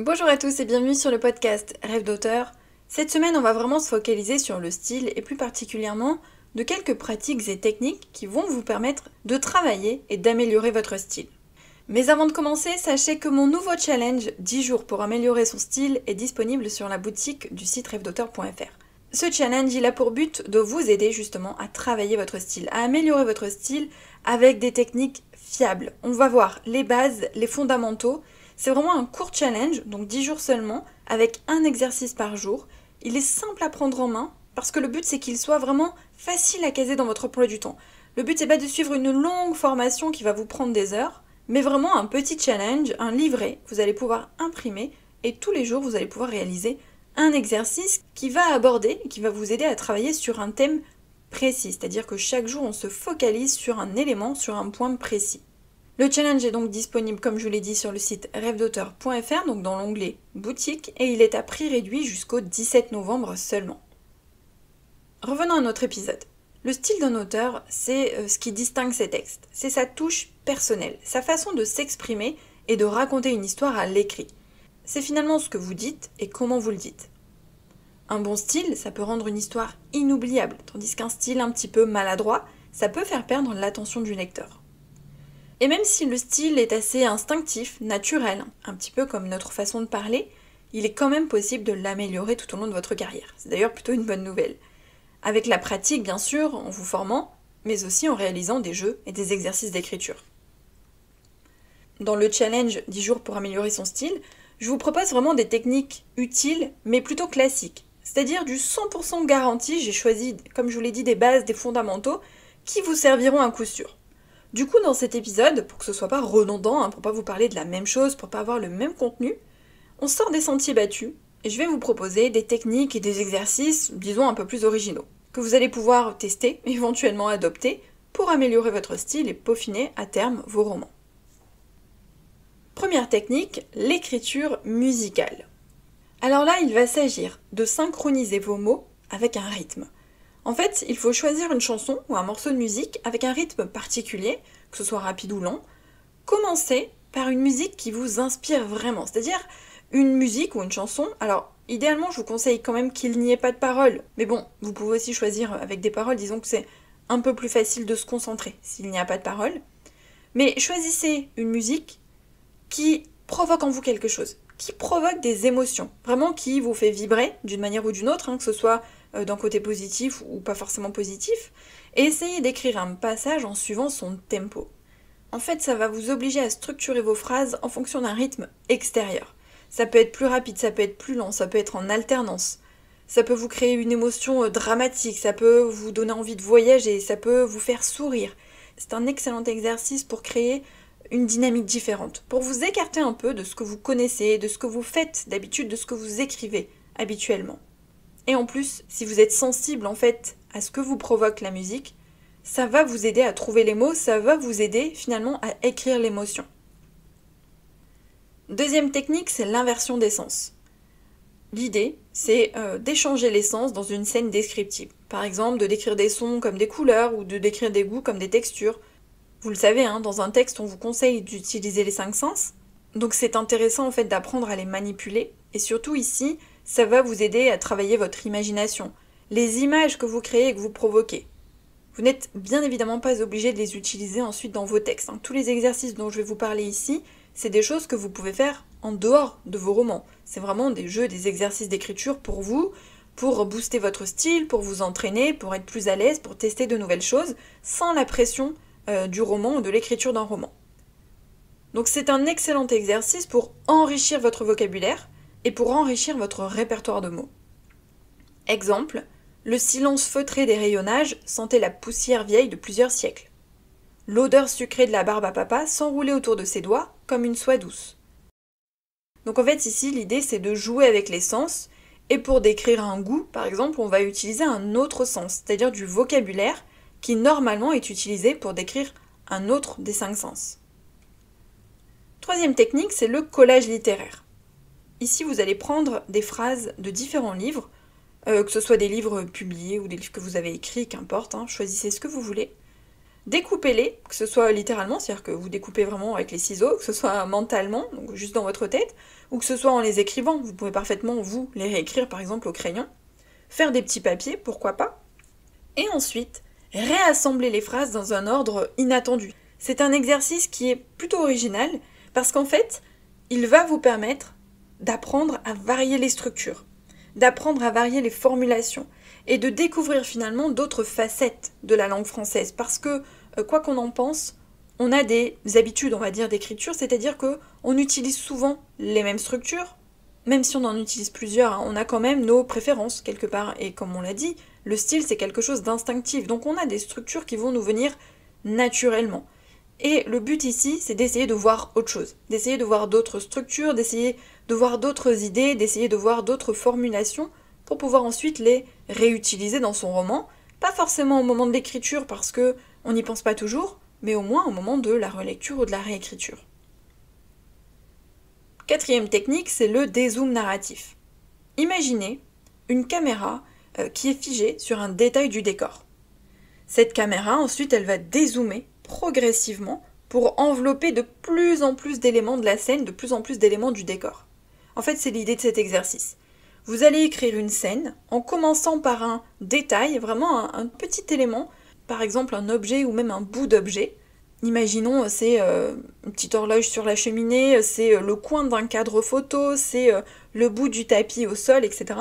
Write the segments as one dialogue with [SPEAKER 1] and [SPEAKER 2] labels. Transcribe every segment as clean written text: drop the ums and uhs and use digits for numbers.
[SPEAKER 1] Bonjour à tous et bienvenue sur le podcast Rêve d'auteur. Cette semaine, on va vraiment se focaliser sur le style et plus particulièrement de quelques pratiques et techniques qui vont vous permettre de travailler et d'améliorer votre style. Mais avant de commencer, sachez que mon nouveau challenge 10 jours pour améliorer son style est disponible sur la boutique du site rêvedauteur.fr. Ce challenge, il a pour but de vous aider justement à travailler votre style, à améliorer votre style avec des techniques fiables. On va voir les bases, les fondamentaux. C'est vraiment un court challenge, donc 10 jours seulement, avec un exercice par jour. Il est simple à prendre en main, parce que le but c'est qu'il soit vraiment facile à caser dans votre emploi du temps. Le but c'est pas de suivre une longue formation qui va vous prendre des heures, mais vraiment un petit challenge, un livret, vous allez pouvoir imprimer, et tous les jours vous allez pouvoir réaliser un exercice qui va aborder, qui va vous aider à travailler sur un thème précis, c'est-à-dire que chaque jour on se focalise sur un élément, sur un point précis. Le challenge est donc disponible, comme je vous l'ai dit, sur le site rêvedauteur.fr, donc dans l'onglet boutique, et il est à prix réduit jusqu'au 17 novembre seulement. Revenons à notre épisode. Le style d'un auteur, c'est ce qui distingue ses textes. C'est sa touche personnelle, sa façon de s'exprimer et de raconter une histoire à l'écrit. C'est finalement ce que vous dites et comment vous le dites. Un bon style, ça peut rendre une histoire inoubliable, tandis qu'un style un petit peu maladroit, ça peut faire perdre l'attention du lecteur. Et même si le style est assez instinctif, naturel, un petit peu comme notre façon de parler, il est quand même possible de l'améliorer tout au long de votre carrière. C'est d'ailleurs plutôt une bonne nouvelle. Avec la pratique, bien sûr, en vous formant, mais aussi en réalisant des jeux et des exercices d'écriture. Dans le challenge 10 jours pour améliorer son style, je vous propose vraiment des techniques utiles, mais plutôt classiques. C'est-à-dire du 100% garanti, j'ai choisi, comme je vous l'ai dit, des bases, des fondamentaux, qui vous serviront à coup sûr. Du coup, dans cet épisode, pour que ce soit pas redondant, pour pas vous parler de la même chose, pour pas avoir le même contenu, on sort des sentiers battus et je vais vous proposer des techniques et des exercices, disons un peu plus originaux, que vous allez pouvoir tester, éventuellement adopter, pour améliorer votre style et peaufiner à terme vos romans. Première technique, l'écriture musicale. Alors là, il va s'agir de synchroniser vos mots avec un rythme. En fait, il faut choisir une chanson ou un morceau de musique avec un rythme particulier, que ce soit rapide ou lent. Commencez par une musique qui vous inspire vraiment, c'est-à-dire une musique ou une chanson. Alors, idéalement, je vous conseille quand même qu'il n'y ait pas de paroles. Mais bon, vous pouvez aussi choisir avec des paroles, disons que c'est un peu plus facile de se concentrer s'il n'y a pas de paroles. Mais choisissez une musique qui provoque en vous quelque chose, qui provoque des émotions, vraiment qui vous fait vibrer d'une manière ou d'une autre, que ce soit d'un côté positif ou pas forcément positif, et essayez d'écrire un passage en suivant son tempo. En fait, ça va vous obliger à structurer vos phrases en fonction d'un rythme extérieur. Ça peut être plus rapide, ça peut être plus lent, ça peut être en alternance. Ça peut vous créer une émotion dramatique, ça peut vous donner envie de voyager, ça peut vous faire sourire. C'est un excellent exercice pour créer une dynamique différente, pour vous écarter un peu de ce que vous connaissez, de ce que vous faites d'habitude, de ce que vous écrivez habituellement. Et en plus, si vous êtes sensible en fait à ce que vous provoque la musique, ça va vous aider à trouver les mots, ça va vous aider finalement à écrire l'émotion. Deuxième technique, c'est l'inversion des sens. L'idée, c'est d'échanger les sens dans une scène descriptive. Par exemple, de décrire des sons comme des couleurs ou de décrire des goûts comme des textures. Vous le savez, dans un texte, on vous conseille d'utiliser les 5 sens. Donc c'est intéressant en fait d'apprendre à les manipuler. Et surtout ici, ça va vous aider à travailler votre imagination. Les images que vous créez et que vous provoquez. Vous n'êtes bien évidemment pas obligé de les utiliser ensuite dans vos textes. Tous les exercices dont je vais vous parler ici, c'est des choses que vous pouvez faire en dehors de vos romans. C'est vraiment des jeux, des exercices d'écriture pour vous, pour booster votre style, pour vous entraîner, pour être plus à l'aise, pour tester de nouvelles choses, sans la pression du roman ou de l'écriture d'un roman. Donc c'est un excellent exercice pour enrichir votre vocabulaire et pour enrichir votre répertoire de mots. Exemple, le silence feutré des rayonnages sentait la poussière vieille de plusieurs siècles. L'odeur sucrée de la barbe à papa s'enroulait autour de ses doigts comme une soie douce. Donc en fait ici l'idée c'est de jouer avec les sens et pour décrire un goût par exemple on va utiliser un autre sens, c'est-à-dire du vocabulaire qui normalement est utilisé pour décrire un autre des 5 sens. Troisième technique, c'est le collage littéraire. Ici, vous allez prendre des phrases de différents livres, que ce soit des livres publiés ou des livres que vous avez écrits, qu'importe, choisissez ce que vous voulez. Découpez-les, que ce soit littéralement, c'est-à-dire que vous découpez vraiment avec les ciseaux, que ce soit mentalement, donc juste dans votre tête, ou que ce soit en les écrivant. Vous pouvez parfaitement, vous, les réécrire par exemple au crayon. Faire des petits papiers, pourquoi pas. Et ensuite, réassembler les phrases dans un ordre inattendu. C'est un exercice qui est plutôt original, parce qu'en fait, il va vous permettre d'apprendre à varier les structures, d'apprendre à varier les formulations, et de découvrir finalement d'autres facettes de la langue française. Parce que, quoi qu'on en pense, on a des habitudes, on va dire, d'écriture, c'est-à-dire qu'on utilise souvent les mêmes structures, même si on en utilise plusieurs, hein, on a quand même nos préférences quelque part. Et comme on l'a dit, le style c'est quelque chose d'instinctif, donc on a des structures qui vont nous venir naturellement. Et le but ici, c'est d'essayer de voir autre chose, d'essayer de voir d'autres structures, d'essayer de voir d'autres idées, d'essayer de voir d'autres formulations pour pouvoir ensuite les réutiliser dans son roman, pas forcément au moment de l'écriture parce que on n'y pense pas toujours, mais au moins au moment de la relecture ou de la réécriture. Quatrième technique, c'est le dézoom narratif. Imaginez une caméra qui est figée sur un détail du décor. Cette caméra, ensuite, elle va dézoomer progressivement pour envelopper de plus en plus d'éléments de la scène, de plus en plus d'éléments du décor. En fait, c'est l'idée de cet exercice. Vous allez écrire une scène en commençant par un détail, vraiment un petit élément, par exemple un objet ou même un bout d'objet. Imaginons, c'est une petite horloge sur la cheminée, c'est le coin d'un cadre photo, c'est le bout du tapis au sol, etc.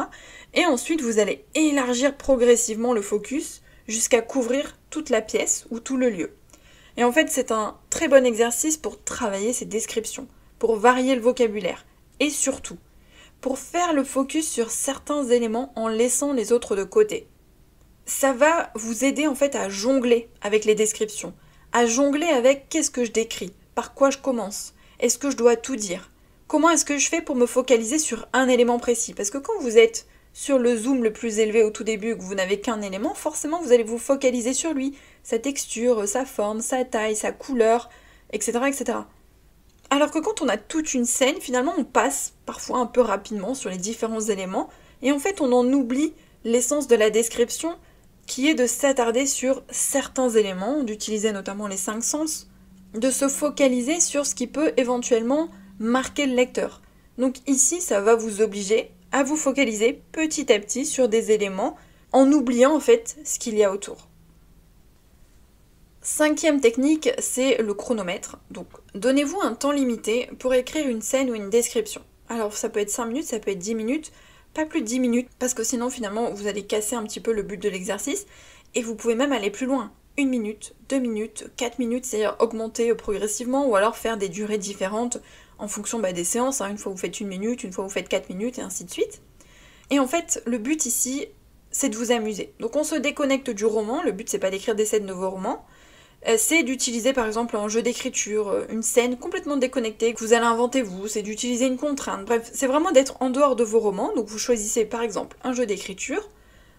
[SPEAKER 1] Et ensuite, vous allez élargir progressivement le focus jusqu'à couvrir toute la pièce ou tout le lieu. Et en fait, c'est un très bon exercice pour travailler ces descriptions, pour varier le vocabulaire, et surtout, pour faire le focus sur certains éléments en laissant les autres de côté. Ça va vous aider en fait à jongler avec les descriptions, à jongler avec qu'est-ce que je décris, par quoi je commence, est-ce que je dois tout dire, comment est-ce que je fais pour me focaliser sur un élément précis, parce que quand vous êtes sur le zoom le plus élevé au tout début et que vous n'avez qu'un élément, forcément vous allez vous focaliser sur lui, sa texture, sa forme, sa taille, sa couleur, etc., etc. Alors que quand on a toute une scène, finalement on passe parfois un peu rapidement sur les différents éléments et en fait on en oublie l'essence de la description qui est de s'attarder sur certains éléments, d'utiliser notamment les 5 sens, de se focaliser sur ce qui peut éventuellement marquer le lecteur. Donc ici ça va vous obliger à vous focaliser petit à petit sur des éléments en oubliant en fait ce qu'il y a autour. Cinquième technique, c'est le chronomètre. Donc, donnez-vous un temps limité pour écrire une scène ou une description. Alors, ça peut être 5 minutes, ça peut être 10 minutes, pas plus de 10 minutes, parce que sinon, finalement, vous allez casser un petit peu le but de l'exercice, et vous pouvez même aller plus loin. 1 minute, 2 minutes, 4 minutes, c'est-à-dire augmenter progressivement, ou alors faire des durées différentes en fonction des séances. Une fois vous faites 1 minute, une fois vous faites 4 minutes, et ainsi de suite. Et en fait, le but ici, c'est de vous amuser. Donc, on se déconnecte du roman, le but c'est pas d'écrire des scènes de vos romans, c'est d'utiliser par exemple un jeu d'écriture, une scène complètement déconnectée que vous allez inventer vous, c'est d'utiliser une contrainte, bref, c'est vraiment d'être en dehors de vos romans, donc vous choisissez par exemple un jeu d'écriture,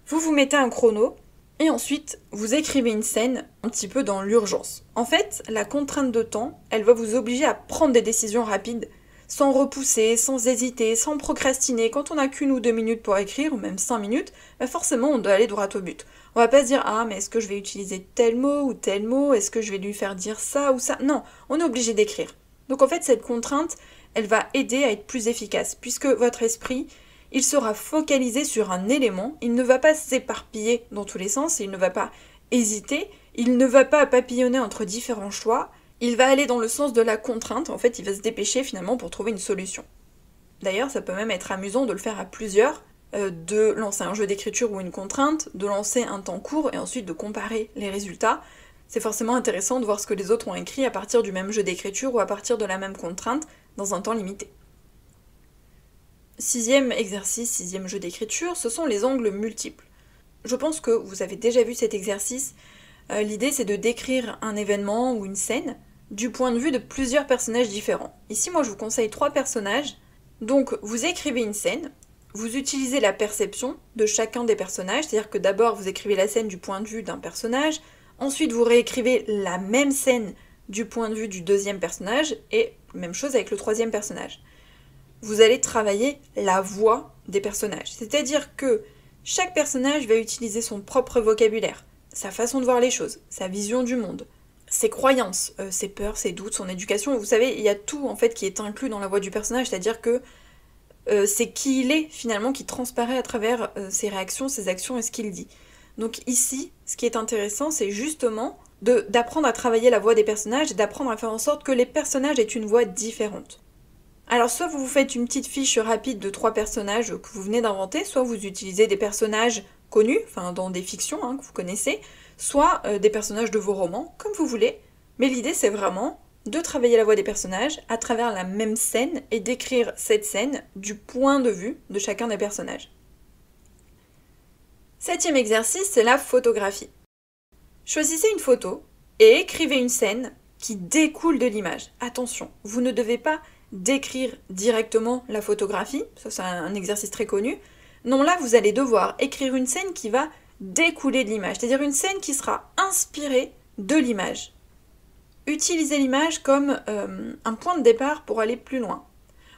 [SPEAKER 1] vous vous mettez un chrono, et ensuite vous écrivez une scène un petit peu dans l'urgence. En fait, la contrainte de temps, elle va vous obliger à prendre des décisions rapides, sans repousser, sans hésiter, sans procrastiner. Quand on n'a qu'1 ou 2 minutes pour écrire, ou même 5 minutes, forcément on doit aller droit au but. On va pas se dire « Ah, mais est-ce que je vais utiliser tel mot ou tel mot? Est-ce que je vais lui faire dire ça ou ça ?» Non, on est obligé d'écrire. Donc en fait, cette contrainte, elle va aider à être plus efficace, puisque votre esprit, il sera focalisé sur un élément, il ne va pas s'éparpiller dans tous les sens, il ne va pas hésiter, il ne va pas papillonner entre différents choix, il va aller dans le sens de la contrainte, en fait, il va se dépêcher finalement pour trouver une solution. D'ailleurs, ça peut même être amusant de le faire à plusieurs, de lancer un jeu d'écriture ou une contrainte, de lancer un temps court et ensuite de comparer les résultats. C'est forcément intéressant de voir ce que les autres ont écrit à partir du même jeu d'écriture ou à partir de la même contrainte dans un temps limité. 6e exercice, 6e jeu d'écriture, ce sont les angles multiples. Je pense que vous avez déjà vu cet exercice. L'idée c'est de décrire un événement ou une scène du point de vue de plusieurs personnages différents. Ici moi je vous conseille 3 personnages. Donc vous écrivez une scène, vous utilisez la perception de chacun des personnages, c'est-à-dire que d'abord vous écrivez la scène du point de vue d'un personnage, ensuite vous réécrivez la même scène du point de vue du deuxième personnage, et même chose avec le troisième personnage. Vous allez travailler la voix des personnages, c'est-à-dire que chaque personnage va utiliser son propre vocabulaire, sa façon de voir les choses, sa vision du monde, ses croyances, ses peurs, ses doutes, son éducation. Vous savez, il y a tout en fait qui est inclus dans la voix du personnage, c'est-à-dire que c'est qui il est finalement qui transparaît à travers ses réactions, ses actions et ce qu'il dit. Donc ici, ce qui est intéressant, c'est justement d'apprendre à travailler la voix des personnages et d'apprendre à faire en sorte que les personnages aient une voix différente. Alors soit vous vous faites une petite fiche rapide de 3 personnages que vous venez d'inventer, soit vous utilisez des personnages connus, enfin dans des fictions que vous connaissez, soit des personnages de vos romans, comme vous voulez. Mais l'idée c'est vraiment de travailler la voix des personnages à travers la même scène et d'écrire cette scène du point de vue de chacun des personnages. 7e exercice, c'est la photographie. Choisissez une photo et écrivez une scène qui découle de l'image. Attention, vous ne devez pas décrire directement la photographie, ça c'est un exercice très connu. Non, là vous allez devoir écrire une scène qui va découler de l'image, c'est-à-dire une scène qui sera inspirée de l'image. Utilisez l'image comme un point de départ pour aller plus loin.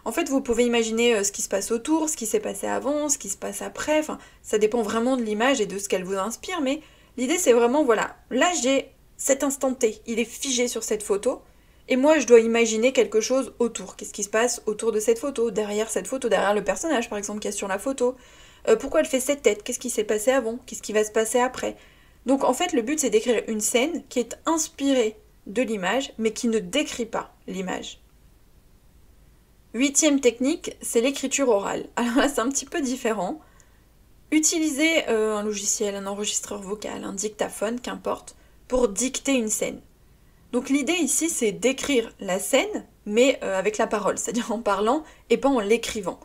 [SPEAKER 1] En fait, vous pouvez imaginer ce qui se passe autour, ce qui s'est passé avant, ce qui se passe après, enfin, ça dépend vraiment de l'image et de ce qu'elle vous inspire, mais l'idée c'est vraiment, voilà, là j'ai cet instant T, il est figé sur cette photo, et moi je dois imaginer quelque chose autour. Qu'est-ce qui se passe autour de cette photo, derrière le personnage par exemple qui est sur la photo. Pourquoi elle fait cette tête, qu'est-ce qui s'est passé avant, qu'est-ce qui va se passer après. Donc en fait le but c'est d'écrire une scène qui est inspirée de l'image, mais qui ne décrit pas l'image. 8e technique, c'est l'écriture orale. Alors là, c'est un petit peu différent. Utilisez un logiciel, un enregistreur vocal, un dictaphone, qu'importe, pour dicter une scène. Donc l'idée ici, c'est d'écrire la scène, mais avec la parole, c'est-à-dire en parlant et pas en l'écrivant.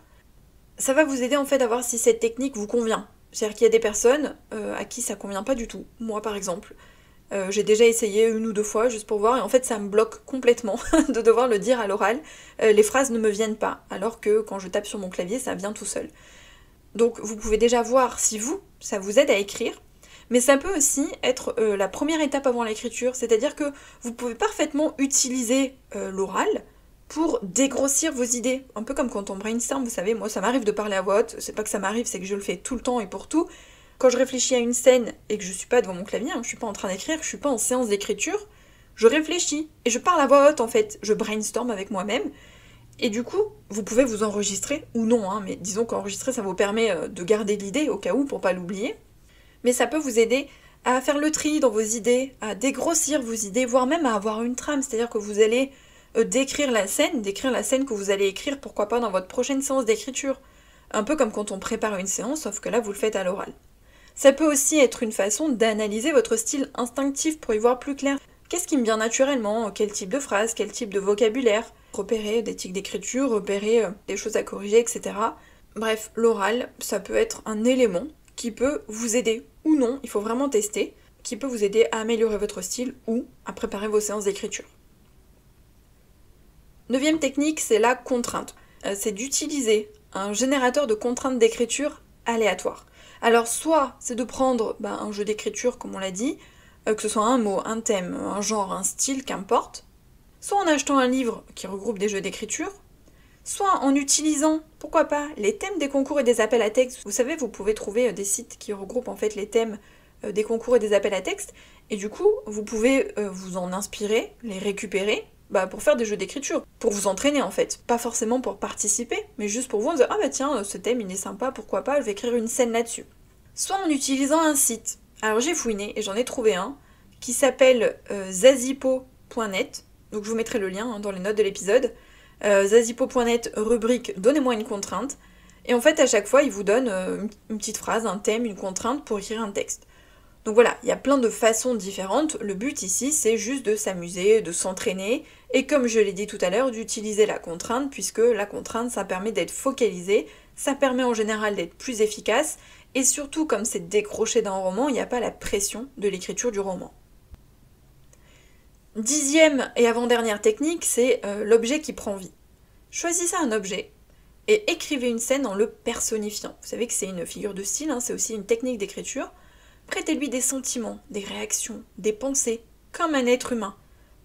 [SPEAKER 1] Ça va vous aider en fait à voir si cette technique vous convient. C'est-à-dire qu'il y a des personnes à qui ça convient pas du tout. Moi par exemple. J'ai déjà essayé 1 ou 2 fois juste pour voir et en fait ça me bloque complètement de devoir le dire à l'oral. Les phrases ne me viennent pas alors que quand je tape sur mon clavier ça vient tout seul. Donc vous pouvez déjà voir si ça vous aide à écrire, mais ça peut aussi être la première étape avant l'écriture, c'est-à-dire que vous pouvez parfaitement utiliser l'oral pour dégrossir vos idées, un peu comme quand on brainstorm, vous savez, moi ça m'arrive de parler à voix haute, c'est pas que ça m'arrive, c'est que je le fais tout le temps et pour tout. Quand je réfléchis à une scène et que je suis pas devant mon clavier, je suis pas en train d'écrire, je suis pas en séance d'écriture, je réfléchis et je parle à voix haute en fait, je brainstorm avec moi-même. Et du coup, vous pouvez vous enregistrer ou non, mais disons qu'enregistrer ça vous permet de garder l'idée au cas où pour pas l'oublier. Mais ça peut vous aider à faire le tri dans vos idées, à dégrossir vos idées, voire même à avoir une trame, c'est-à-dire que vous allez décrire la scène que vous allez écrire, pourquoi pas dans votre prochaine séance d'écriture. Un peu comme quand on prépare une séance, sauf que là vous le faites à l'oral. Ça peut aussi être une façon d'analyser votre style instinctif pour y voir plus clair. Qu'est-ce qui me vient naturellement, quel type de phrase, quel type de vocabulaire, repérer des tics d'écriture, repérer des choses à corriger, etc. Bref, l'oral, ça peut être un élément qui peut vous aider, ou non, il faut vraiment tester, qui peut vous aider à améliorer votre style ou à préparer vos séances d'écriture. 9e technique, c'est la contrainte. C'est d'utiliser un générateur de contraintes d'écriture aléatoire. Alors soit c'est de prendre un jeu d'écriture comme on l'a dit, que ce soit un mot, un thème, un genre, un style, qu'importe, soit en achetant un livre qui regroupe des jeux d'écriture, soit en utilisant, pourquoi pas, les thèmes des concours et des appels à texte. Vous savez, vous pouvez trouver des sites qui regroupent en fait les thèmes des concours et des appels à texte, et du coup, vous pouvez vous en inspirer, les récupérer, pour faire des jeux d'écriture, pour vous entraîner en fait, pas forcément pour participer, mais juste pour vous dire « tiens, ce thème il est sympa, pourquoi pas, je vais écrire une scène là-dessus ». Soit en utilisant un site. Alors j'ai fouiné et j'en ai trouvé un qui s'appelle zazipo.net, donc je vous mettrai le lien dans les notes de l'épisode. Zazipo.net, rubrique « Donnez-moi une contrainte », et en fait à chaque fois il vous donne une petite phrase, un thème, une contrainte pour écrire un texte. Donc voilà, il y a plein de façons différentes. Le but ici, c'est juste de s'amuser, de s'entraîner, et comme je l'ai dit tout à l'heure, d'utiliser la contrainte, puisque la contrainte, ça permet d'être focalisé, ça permet en général d'être plus efficace, et surtout, comme c'est décroché d'un roman, il n'y a pas la pression de l'écriture du roman. 10e et avant-dernière technique, c'est l'objet qui prend vie. Choisissez un objet et écrivez une scène en le personnifiant. Vous savez que c'est une figure de style, c'est aussi une technique d'écriture. Prêtez-lui des sentiments, des réactions, des pensées, comme un être humain.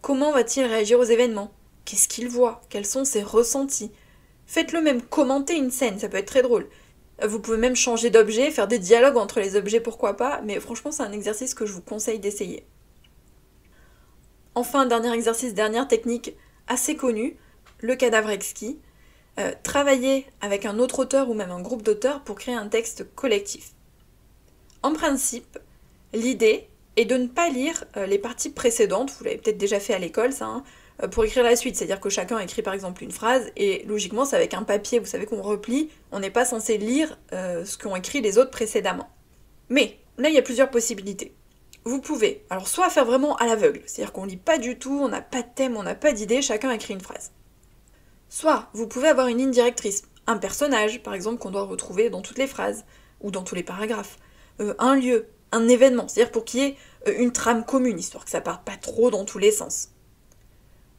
[SPEAKER 1] Comment va-t-il réagir aux événements? Qu'est-ce qu'il voit? Quels sont ses ressentis? Faites-le même commenter une scène, ça peut être très drôle. Vous pouvez même changer d'objet, faire des dialogues entre les objets, pourquoi pas, mais franchement c'est un exercice que je vous conseille d'essayer. Enfin, dernier exercice, dernière technique assez connue, le cadavre exquis. Travailler avec un autre auteur ou même un groupe d'auteurs pour créer un texte collectif. En principe, l'idée est de ne pas lire les parties précédentes, vous l'avez peut-être déjà fait à l'école ça, pour écrire la suite, c'est-à-dire que chacun écrit par exemple une phrase, et logiquement c'est avec un papier, vous savez qu'on replie, on n'est pas censé lire ce qu'ont écrit les autres précédemment. Mais là il y a plusieurs possibilités. Vous pouvez, alors soit faire vraiment à l'aveugle, c'est-à-dire qu'on lit pas du tout, on n'a pas de thème, on n'a pas d'idée, chacun écrit une phrase. Soit vous pouvez avoir une ligne directrice, un personnage par exemple qu'on doit retrouver dans toutes les phrases, ou dans tous les paragraphes, un lieu, un événement, c'est-à-dire pour qu'il y ait une trame commune, histoire que ça parte pas trop dans tous les sens.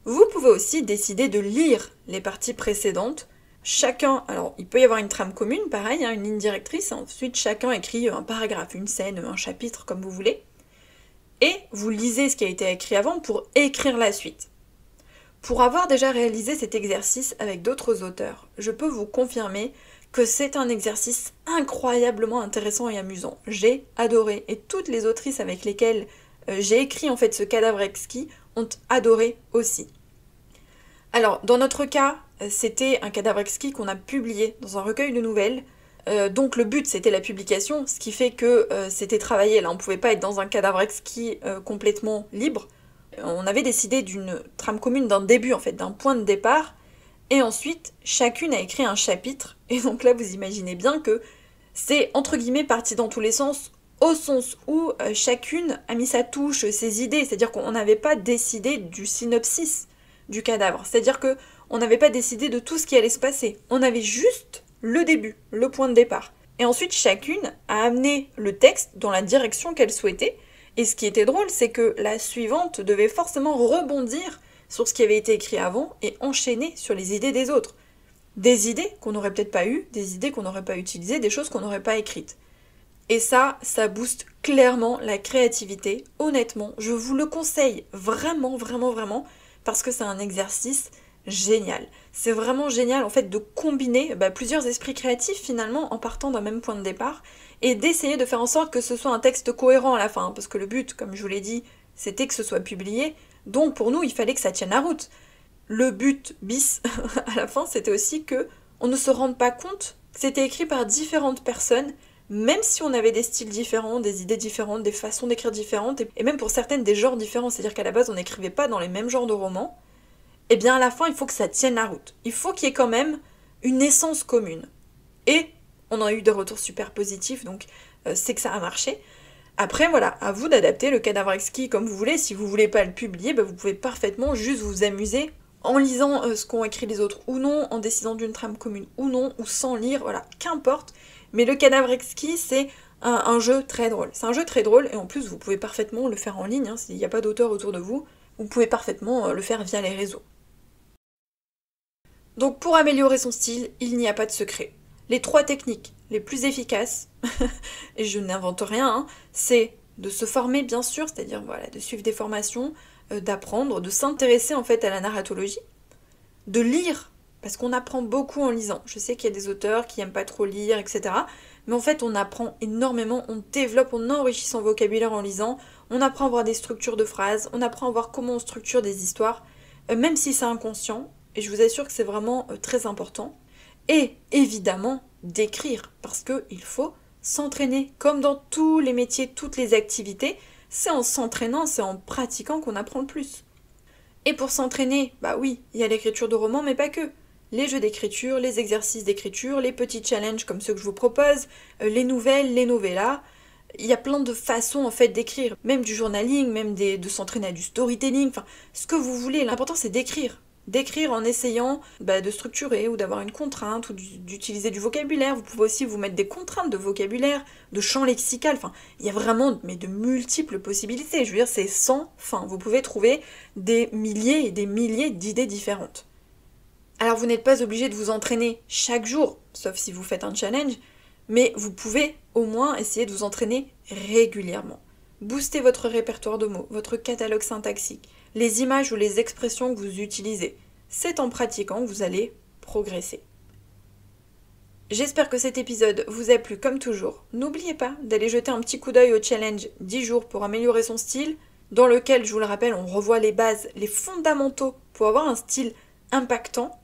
[SPEAKER 1] Vous pouvez aussi décider de lire les parties précédentes. Chacun, alors il peut y avoir une trame commune, pareil, une ligne directrice, ensuite chacun écrit un paragraphe, une scène, un chapitre, comme vous voulez, et vous lisez ce qui a été écrit avant pour écrire la suite. Pour avoir déjà réalisé cet exercice avec d'autres auteurs, je peux vous confirmer que c'est un exercice incroyablement intéressant et amusant. J'ai adoré, et toutes les autrices avec lesquelles j'ai écrit en fait ce cadavre exquis ont adoré aussi. Alors, dans notre cas, c'était un cadavre exquis qu'on a publié dans un recueil de nouvelles. Donc le but c'était la publication, ce qui fait que c'était travaillé. Là, on pouvait pas être dans un cadavre exquis complètement libre. On avait décidé d'une trame commune, d'un début en fait, d'un point de départ. Et ensuite, chacune a écrit un chapitre. Et donc là, vous imaginez bien que c'est entre guillemets parti dans tous les sens, au sens où chacune a mis sa touche, ses idées. C'est-à-dire qu'on n'avait pas décidé du synopsis du cadavre. C'est-à-dire qu'on n'avait pas décidé de tout ce qui allait se passer. On avait juste le début, le point de départ. Et ensuite, chacune a amené le texte dans la direction qu'elle souhaitait. Et ce qui était drôle, c'est que la suivante devait forcément rebondir sur ce qui avait été écrit avant et enchaîner sur les idées des autres. Des idées qu'on n'aurait peut-être pas eues, des idées qu'on n'aurait pas utilisées, des choses qu'on n'aurait pas écrites. Et ça booste clairement la créativité. Honnêtement, je vous le conseille vraiment, vraiment, vraiment, parce que c'est un exercice génial. C'est vraiment génial en fait de combiner plusieurs esprits créatifs finalement en partant d'un même point de départ et d'essayer de faire en sorte que ce soit un texte cohérent à la fin, parce que le but, comme je vous l'ai dit, c'était que ce soit publié, donc pour nous il fallait que ça tienne la route. Le but bis à la fin, c'était aussi que on ne se rende pas compte que c'était écrit par différentes personnes, même si on avait des styles différents, des idées différentes, des façons d'écrire différentes, et même pour certaines des genres différents, c'est-à-dire qu'à la base on n'écrivait pas dans les mêmes genres de romans, et bien à la fin il faut que ça tienne la route. Il faut qu'il y ait quand même une essence commune. Et on a eu des retours super positifs, donc c'est que ça a marché. Après voilà, à vous d'adapter le cadavre exquis comme vous voulez. Si vous voulez pas le publier, vous pouvez parfaitement juste vous amuser en lisant ce qu'ont écrit les autres ou non, en décidant d'une trame commune ou non, ou sans lire, voilà, qu'importe. Mais le cadavre exquis, c'est un jeu très drôle. C'est un jeu très drôle, et en plus vous pouvez parfaitement le faire en ligne, s'il n'y a pas d'auteur autour de vous, vous pouvez parfaitement le faire via les réseaux. Donc pour améliorer son style, il n'y a pas de secret. Les 3 techniques les plus efficaces, et je n'invente rien, c'est de se former bien sûr, c'est-à-dire voilà, de suivre des formations, d'apprendre, de s'intéresser en fait à la narratologie, de lire, parce qu'on apprend beaucoup en lisant. Je sais qu'il y a des auteurs qui n'aiment pas trop lire, etc. Mais en fait on apprend énormément, on développe, on enrichit son vocabulaire en lisant, on apprend à voir des structures de phrases, on apprend à voir comment on structure des histoires, même si c'est inconscient, et je vous assure que c'est vraiment très important. Et évidemment d'écrire, parce qu'il faut s'entraîner. Comme dans tous les métiers, toutes les activités, c'est en s'entraînant, c'est en pratiquant qu'on apprend le plus. Et pour s'entraîner, oui, il y a l'écriture de romans, mais pas que. Les jeux d'écriture, les exercices d'écriture, les petits challenges comme ceux que je vous propose, les nouvelles, les novellas. Il y a plein de façons en fait d'écrire, même du journaling, même de s'entraîner à du storytelling, enfin ce que vous voulez. L'important c'est d'écrire. D'écrire en essayant de structurer ou d'avoir une contrainte ou d'utiliser du vocabulaire. Vous pouvez aussi vous mettre des contraintes de vocabulaire, de champ lexical. Enfin, il y a vraiment de multiples possibilités. Je veux dire, c'est sans fin. Vous pouvez trouver des milliers et des milliers d'idées différentes. Alors, vous n'êtes pas obligé de vous entraîner chaque jour, sauf si vous faites un challenge, mais vous pouvez au moins essayer de vous entraîner régulièrement. Boostez votre répertoire de mots, votre catalogue syntaxique, les images ou les expressions que vous utilisez. C'est en pratiquant que vous allez progresser. J'espère que cet épisode vous a plu comme toujours. N'oubliez pas d'aller jeter un petit coup d'œil au challenge 10 jours pour améliorer son style. dans lequel, je vous le rappelle, on revoit les bases, les fondamentaux pour avoir un style impactant.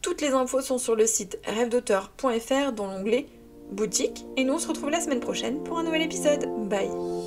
[SPEAKER 1] Toutes les infos sont sur le site rêvedauteur.fr dans l'onglet boutique. Et nous on se retrouve la semaine prochaine pour un nouvel épisode. Bye!